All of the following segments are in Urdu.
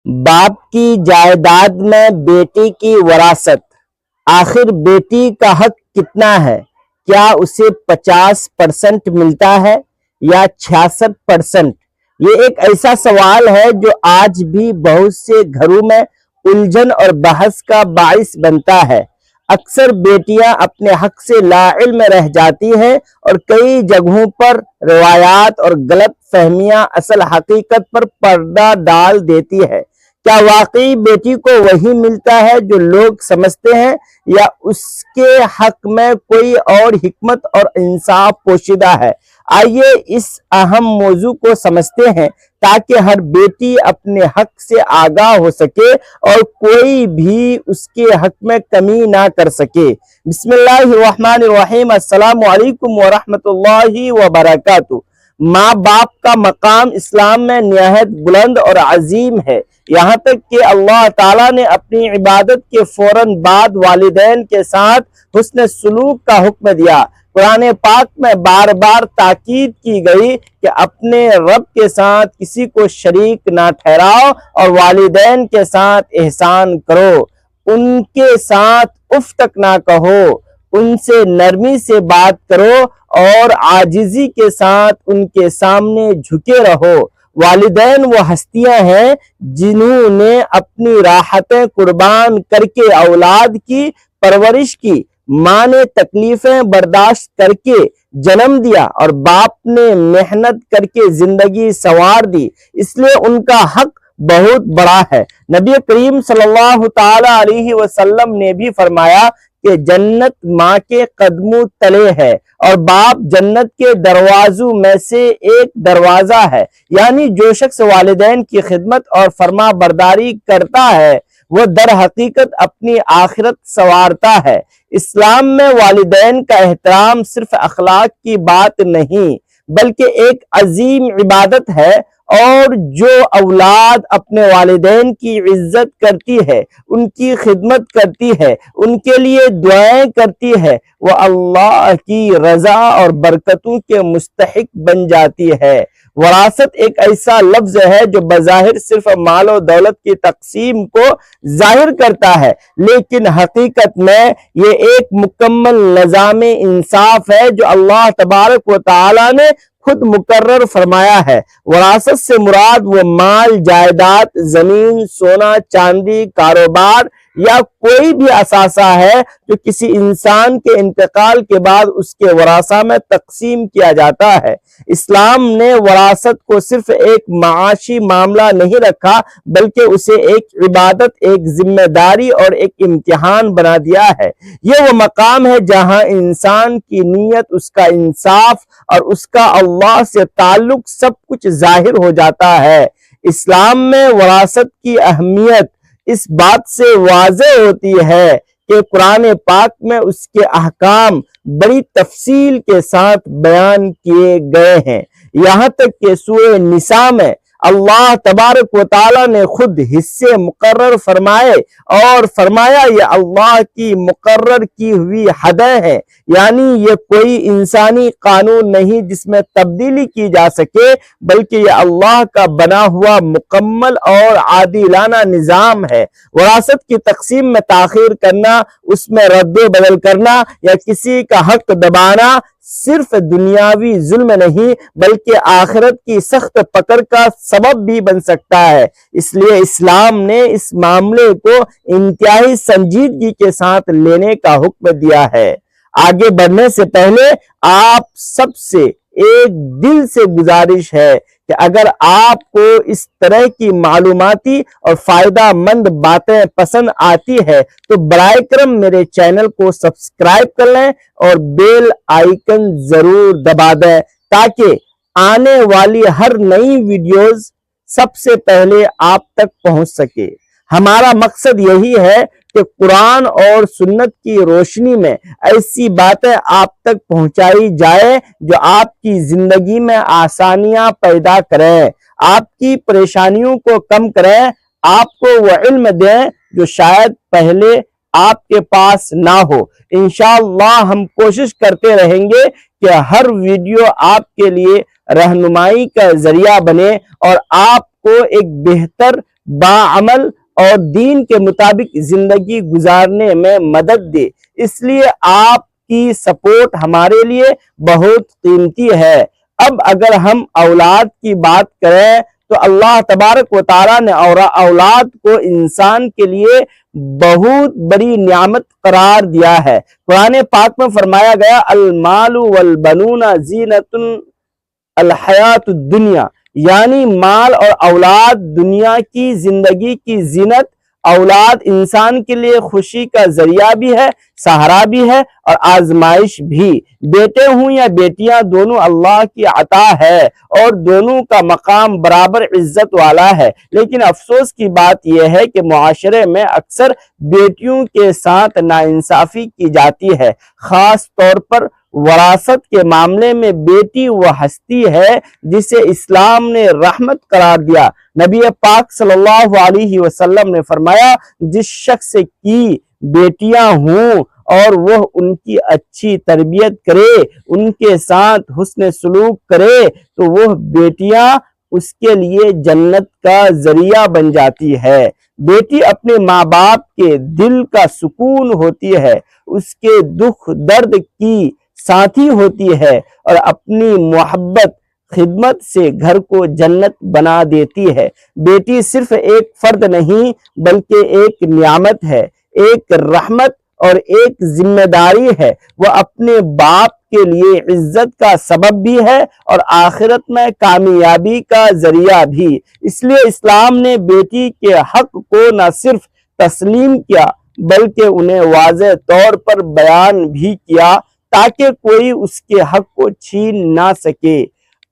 باپ کی جائیداد میں بیٹی کی وراثت، آخر بیٹی کا حق کتنا ہے؟ کیا اسے 50% ملتا ہے یا 66%؟ یہ ایک ایسا سوال ہے جو آج بھی بہت سے گھروں میں الجھن اور بحث کا باعث بنتا ہے۔ اکثر بیٹیاں اپنے حق سے لا علم رہ جاتی ہیں اور کئی جگہوں پر روایات اور غلط فہمیاں اصل حقیقت پر پردہ ڈال دیتی ہے۔ کیا واقعی بیٹی کو وہی ملتا ہے جو لوگ سمجھتے ہیں، یا اس کے حق میں کوئی اور حکمت اور انصاف پوشیدہ ہے؟ آئیے اس اہم موضوع کو سمجھتے ہیں تاکہ ہر بیٹی اپنے حق سے آگاہ ہو سکے اور کوئی بھی اس کے حق میں کمی نہ کر سکے۔ بسم اللہ الرحمن الرحیم۔ السلام علیکم ورحمۃ اللہ وبرکاتہ۔ ماں باپ کا مقام اسلام میں نہایت بلند اور عظیم ہے، یہاں تک کہ اللہ تعالیٰ نے اپنی عبادت کے فوراً بعد والدین کے ساتھ حسن سلوک کا حکم دیا۔ قرآن پاک میں بار بار تاکید کی گئی کہ اپنے رب کے ساتھ کسی کو شریک نہ ٹھہراؤ اور والدین کے ساتھ احسان کرو، ان کے ساتھ اف تک نہ کہو، ان سے نرمی سے بات کرو اور عاجزی کے ساتھ ان کے سامنے جھکے رہو۔ والدین وہ ہستیاں ہیں جنہوں نے اپنی راحتیں قربان کر کے اولاد کی پرورش کی۔ ماں نے تکلیفیں برداشت کر کے جنم دیا اور باپ نے محنت کر کے زندگی سنوار دی، اس لیے ان کا حق بہت بڑا ہے۔ نبی کریم صلی اللہ تعالی علیہ وسلم نے بھی فرمایا کہ جنت ماں کے قدموں تلے ہے اور باپ جنت کے دروازوں میں سے ایک دروازہ ہے، یعنی جو شخص والدین کی خدمت اور فرما برداری کرتا ہے وہ در حقیقت اپنی آخرت سنوارتا ہے۔ اسلام میں والدین کا احترام صرف اخلاق کی بات نہیں بلکہ ایک عظیم عبادت ہے، اور جو اولاد اپنے والدین کی عزت کرتی ہے، ان کی خدمت کرتی ہے، ان کے لیے دعائیں کرتی ہے، وہ اللہ کی رضا اور برکتوں کے مستحق بن جاتی ہے۔ وراثت ایک ایسا لفظ ہے جو بظاہر صرف مال و دولت کی تقسیم کو ظاہر کرتا ہے، لیکن حقیقت میں یہ ایک مکمل نظام انصاف ہے جو اللہ تبارک و تعالی نے خود مقرر فرمایا ہے۔ وراثت سے مراد وہ مال، جائیداد، زمین، سونا، چاندی، کاروبار یا کوئی بھی اثاثہ ہے جو کسی انسان کے انتقال کے بعد اس کے ورثاء میں تقسیم کیا جاتا ہے۔ اسلام نے وراثت کو صرف ایک معاشی معاملہ نہیں رکھا بلکہ اسے ایک عبادت، ایک ذمہ داری اور ایک امتحان بنا دیا ہے۔ یہ وہ مقام ہے جہاں انسان کی نیت، اس کا انصاف اور اس کا اللہ سے تعلق سب کچھ ظاہر ہو جاتا ہے۔ اسلام میں وراثت کی اہمیت اس بات سے واضح ہوتی ہے کہ قرآن پاک میں اس کے احکام بڑی تفصیل کے ساتھ بیان کیے گئے ہیں، یہاں تک کہ سورہ نساء میں اللہ تبارک و تعالیٰ نے خود حصے مقرر فرمائے اور فرمایا یہ اللہ کی مقرر کی ہوئی حدیں ہیں، یعنی یہ کوئی انسانی قانون نہیں جس میں تبدیلی کی جا سکے بلکہ یہ اللہ کا بنا ہوا مکمل اور عادلانہ نظام ہے۔ وراثت کی تقسیم میں تاخیر کرنا، اس میں رد و بدل کرنا یا کسی کا حق دبانا صرف دنیاوی ظلم نہیں بلکہ آخرت کی سخت پکڑ کا سبب بھی بن سکتا ہے۔ اس لیے اسلام نے اس معاملے کو انتہائی سنجیدگی کے ساتھ لینے کا حکم دیا ہے۔ آگے بڑھنے سے پہلے آپ سب سے ایک دل سے گزارش ہے کہ اگر آپ کو اس طرح کی معلوماتی اور فائدہ مند باتیں پسند آتی ہے تو برائے کرم میرے چینل کو سبسکرائب کر لیں اور بیل آئیکن ضرور دبا دیں تاکہ آنے والی ہر نئی ویڈیوز سب سے پہلے آپ تک پہنچ سکے۔ ہمارا مقصد یہی ہے کہ قرآن اور سنت کی روشنی میں ایسی باتیں آپ تک پہنچائی جائے جو آپ کی زندگی میں آسانیاں پیدا کریں، آپ کی پریشانیوں کو کم کریں، آپ کو وہ علم دیں جو شاید پہلے آپ کے پاس نہ ہو۔ انشاءاللہ ہم کوشش کرتے رہیں گے کہ ہر ویڈیو آپ کے لیے رہنمائی کا ذریعہ بنے اور آپ کو ایک بہتر باعمل اور دین کے مطابق زندگی گزارنے میں مدد دے۔ اس لیے آپ کی سپورٹ ہمارے لیے بہت قیمتی ہے۔ اب اگر ہم اولاد کی بات کریں تو اللہ تبارک و تعالیٰ نے اولاد کو انسان کے لیے بہت بڑی نعمت قرار دیا ہے۔ قرآن پاک میں فرمایا گیا المال والبنون زینت الحیات الدنیا، یعنی مال اور اولاد دنیا کی زندگی کی زینت۔ اولاد انسان کے لیے خوشی کا ذریعہ بھی ہے، سہارا بھی ہے اور آزمائش بھی۔ بیٹے ہوں یا بیٹیاں دونوں اللہ کی عطا ہے اور دونوں کا مقام برابر عزت والا ہے، لیکن افسوس کی بات یہ ہے کہ معاشرے میں اکثر بیٹیوں کے ساتھ ناانصافی کی جاتی ہے۔ خاص طور پر وراثت کے معاملے میں بیٹی وہ ہستی ہے جسے اسلام نے رحمت قرار دیا۔ نبی پاک صلی اللہ علیہ وسلم نے فرمایا جس شخص کی بیٹیاں ہوں اور وہ ان کی اچھی تربیت کرے، ان کے ساتھ حسن سلوک کرے تو وہ بیٹیاں اس کے لیے جنت کا ذریعہ بن جاتی ہے۔ بیٹی اپنے ماں باپ کے دل کا سکون ہوتی ہے، اس کے دکھ درد کی ساتھی ہوتی ہے اور اپنی محبت خدمت سے گھر کو جنت بنا دیتی ہے۔ بیٹی صرف ایک فرد نہیں بلکہ ایک نعمت ہے، ایک رحمت اور ایک ذمہ داری ہے۔ وہ اپنے باپ کے لیے عزت کا سبب بھی ہے اور آخرت میں کامیابی کا ذریعہ بھی۔ اس لیے اسلام نے بیٹی کے حق کو نہ صرف تسلیم کیا بلکہ انہیں واضح طور پر بیان بھی کیا تاکہ کوئی اس کے حق کو چھین نہ سکے۔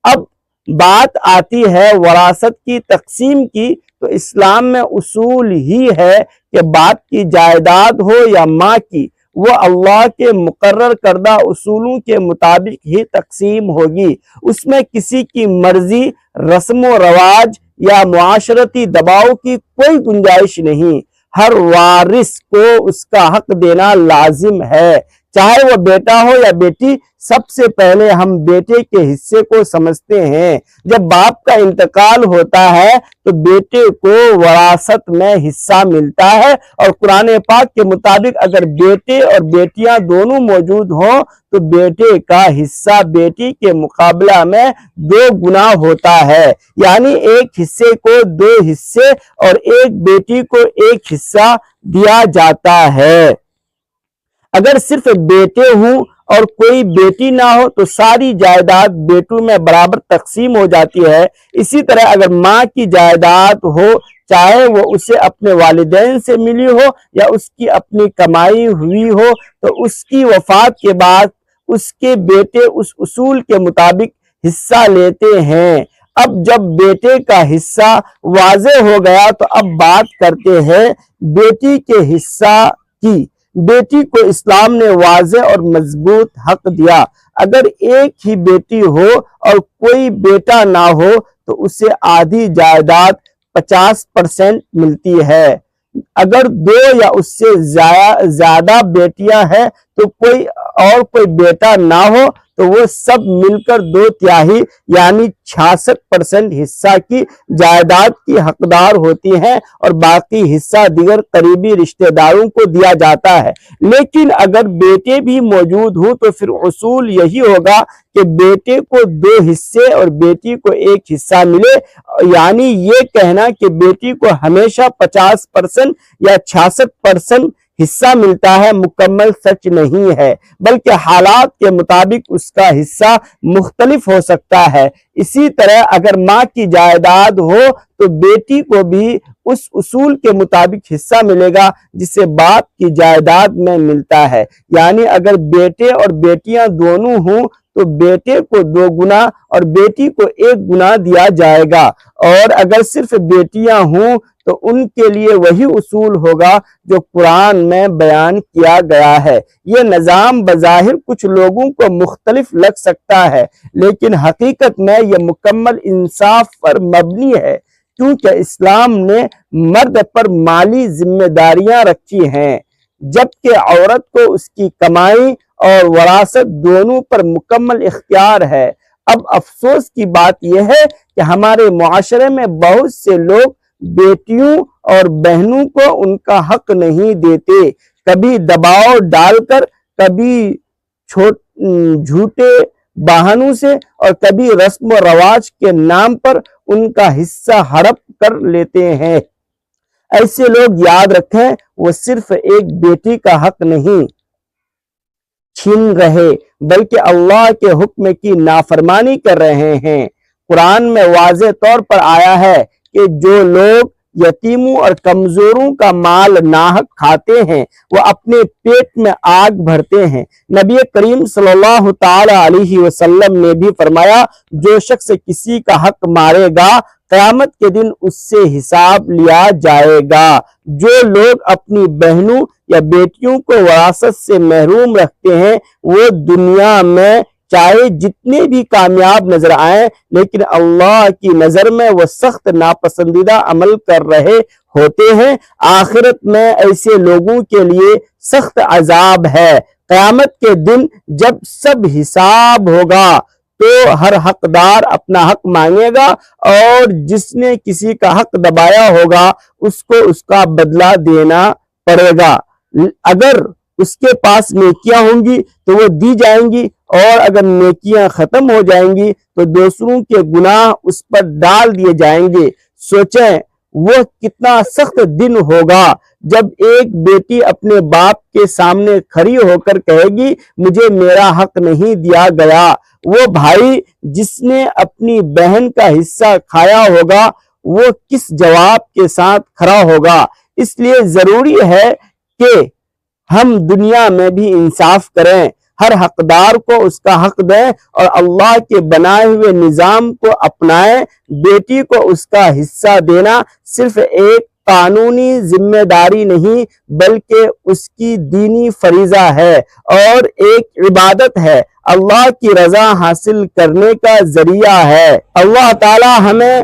اب بات آتی ہے وراثت کی تقسیم کی، تو اسلام میں اصول ہی ہے کہ باپ کی جائیداد ہو یا ماں کی، وہ اللہ کے مقرر کردہ اصولوں کے مطابق ہی تقسیم ہوگی۔ اس میں کسی کی مرضی، رسم و رواج یا معاشرتی دباؤ کی کوئی گنجائش نہیں۔ ہر وارث کو اس کا حق دینا لازم ہے، چاہے وہ بیٹا ہو یا بیٹی۔ سب سے پہلے ہم بیٹے کے حصے کو سمجھتے ہیں۔ جب باپ کا انتقال ہوتا ہے تو بیٹے کو وراثت میں حصہ ملتا ہے، اور قرآن پاک کے مطابق اگر بیٹے اور بیٹیاں دونوں موجود ہوں تو بیٹے کا حصہ بیٹی کے مقابلہ میں 2 گنا ہوتا ہے، یعنی ایک حصے کو 2 حصے اور ایک بیٹی کو 1 حصہ دیا جاتا ہے۔ اگر صرف بیٹے ہوں اور کوئی بیٹی نہ ہو تو ساری جائیداد بیٹوں میں برابر تقسیم ہو جاتی ہے۔ اسی طرح اگر ماں کی جائیداد ہو، چاہے وہ اسے اپنے والدین سے ملی ہو یا اس کی اپنی کمائی ہوئی ہو، تو اس کی وفات کے بعد اس کے بیٹے اس اصول کے مطابق حصہ لیتے ہیں۔ اب جب بیٹے کا حصہ واضح ہو گیا تو اب بات کرتے ہیں بیٹی کے حصہ کی۔ بیٹی کو اسلام نے واضح اور مضبوط حق دیا۔ اگر ایک ہی بیٹی ہو اور کوئی بیٹا نہ ہو تو اسے آدھی جائیداد 50% ملتی ہے۔ اگر 2 یا اس سے زیادہ بیٹیاں ہیں تو کوئی بیٹا نہ ہو تو وہ سب مل کر 2/3 یعنی 66% حصہ کی جائیداد کی حقدار ہوتی ہیں اور باقی حصہ دیگر قریبی رشتہ داروں کو دیا جاتا ہے۔ لیکن اگر بیٹے بھی موجود ہوں تو پھر اصول یہی ہوگا کہ بیٹے کو 2 حصے اور بیٹی کو 1 حصہ ملے، یعنی یہ کہنا کہ بیٹی کو ہمیشہ 50% یا 66% حصہ ملتا ہے مکمل سچ نہیں ہے، بلکہ حالات کے مطابق اس کا حصہ مختلف ہو سکتا ہے۔ اسی طرح اگر ماں کی جائیداد ہو تو بیٹی کو بھی اس اصول کے مطابق حصہ ملے گا جسے باپ کی جائیداد میں ملتا ہے، یعنی اگر بیٹے اور بیٹیاں دونوں ہوں تو بیٹے کو 2 گنا اور بیٹی کو 1 گنا دیا جائے گا، اور اگر صرف بیٹیاں ہوں تو ان کے لیے وہی اصول ہوگا جو قرآن میں بیان کیا گیا ہے۔ یہ نظام بظاہر کچھ لوگوں کو مختلف لگ سکتا ہے، لیکن حقیقت میں یہ مکمل انصاف پر مبنی ہے، کیونکہ اسلام نے مرد پر مالی ذمہ داریاں رکھی ہیں جبکہ عورت کو اس کی کمائی اور وراثت دونوں پر مکمل اختیار ہے۔ اب افسوس کی بات یہ ہے کہ ہمارے معاشرے میں بہت سے لوگ بیٹیوں اور بہنوں کو ان کا حق نہیں دیتے، کبھی دباؤ ڈال کر، کبھی جھوٹے بہانوں سے، اور کبھی رسم و رواج کے نام پر ان کا حصہ ہڑپ کر لیتے ہیں۔ ایسے لوگ یاد رکھیں وہ صرف ایک بیٹی کا حق نہیں چھین رہے بلکہ اللہ کے حکم کی نافرمانی کر رہے ہیں۔ قرآن میں واضح طور پر آیا ہے کہ جو لوگ یتیموں اور کمزوروں کا مال ناحق کھاتے ہیں وہ اپنے پیٹ میں آگ بھرتے ہیں۔ نبی کریم صلی اللہ تعالی علیہ وسلم نے بھی فرمایا، جو شخص کسی کا حق مارے گا قیامت کے دن اس سے حساب لیا جائے گا۔ جو لوگ اپنی بہنوں یا بیٹیوں کو وراثت سے محروم رکھتے ہیں وہ دنیا میں چاہے جتنے بھی کامیاب نظر آئیں لیکن اللہ کی نظر میں وہ سخت ناپسندیدہ عمل کر رہے ہوتے ہیں۔ آخرت میں ایسے لوگوں کے لیے سخت عذاب ہے۔ قیامت کے دن جب سب حساب ہوگا تو ہر حقدار اپنا حق مانگے گا اور جس نے کسی کا حق دبایا ہوگا اس کو اس کا بدلہ دینا پڑے گا۔ اگر اس کے پاس نیکیاں ہوں گی تو وہ دی جائیں گی، اور اگر نیکیاں ختم ہو جائیں گی تو دوسروں کے گناہ اس پر ڈال دیے جائیں گے۔ سوچیں وہ کتنا سخت دن ہوگا جب ایک بیٹی اپنے باپ کے سامنے کھڑی ہو کر کہے گی مجھے میرا حق نہیں دیا گیا۔ وہ بھائی جس نے اپنی بہن کا حصہ کھایا ہوگا وہ کس جواب کے ساتھ کھڑا ہوگا؟ اس لیے ضروری ہے کہ ہم دنیا میں بھی انصاف کریں، ہر حقدار کو اس کا حق دیں اور اللہ کے بنائے ہوئے نظام کو اپنائیں۔ بیٹی کو اس کا حصہ دینا صرف ایک قانونی ذمہ داری نہیں بلکہ اس کی دینی فریضہ ہے اور ایک عبادت ہے، اللہ کی رضا حاصل کرنے کا ذریعہ ہے۔ اللہ تعالی ہمیں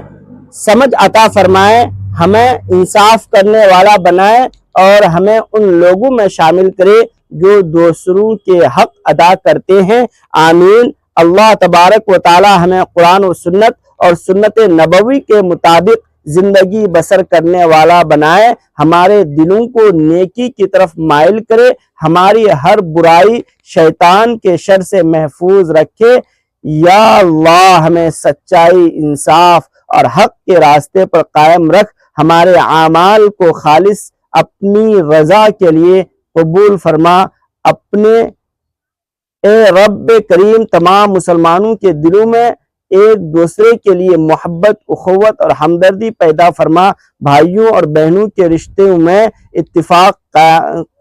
سمجھ عطا فرمائے، ہمیں انصاف کرنے والا بنائے اور ہمیں ان لوگوں میں شامل کرے جو دوسروں کے حق ادا کرتے ہیں۔ آمین۔ اللہ تبارک و تعالی ہمیں قرآن و سنت اور سنت نبوی کے مطابق زندگی بسر کرنے والا بنائے، ہمارے دلوں کو نیکی کی طرف مائل کرے، ہماری ہر برائی شیطان کے شر سے محفوظ رکھے۔ یا اللہ ہمیں سچائی، انصاف اور حق کے راستے پر قائم رکھ، ہمارے اعمال کو خالص اپنی رضا کے لیے قبول فرما۔ اپنے اے رب کریم تمام مسلمانوں کے دلوں میں ایک دوسرے کے لیے محبت، اخوت اور ہمدردی پیدا فرما، بھائیوں اور بہنوں کے رشتوں میں اتفاق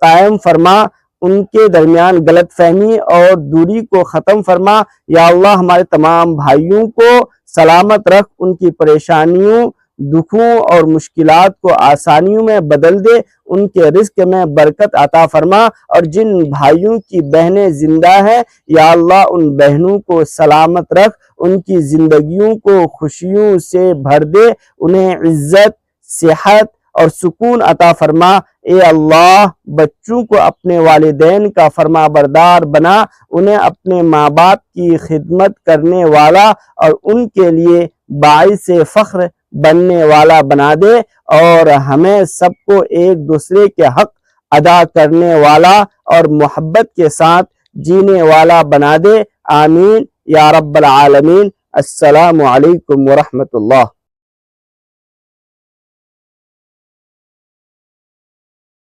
قائم فرما، ان کے درمیان غلط فہمی اور دوری کو ختم فرما۔ یا اللہ ہمارے تمام بھائیوں کو سلامت رکھ، ان کی پریشانیوں، دکھوں اور مشکلات کو آسانیوں میں بدل دے، ان کے رزق میں برکت عطا فرما، اور جن بھائیوں کی بہنیں زندہ ہیں یا اللہ ان بہنوں کو سلامت رکھ، ان کی زندگیوں کو خوشیوں سے بھر دے، انہیں عزت، صحت اور سکون عطا فرما۔ اے اللہ بچوں کو اپنے والدین کا فرما بردار بنا، انہیں اپنے ماں باپ کی خدمت کرنے والا اور ان کے لیے باعث فخر بننے والا بنا دے، اور ہمیں سب کو ایک دوسرے کے حق ادا کرنے والا اور محبت کے ساتھ جینے والا بنا دے۔ آمین یا رب العالمین۔ السلام علیکم ورحمۃ اللہ۔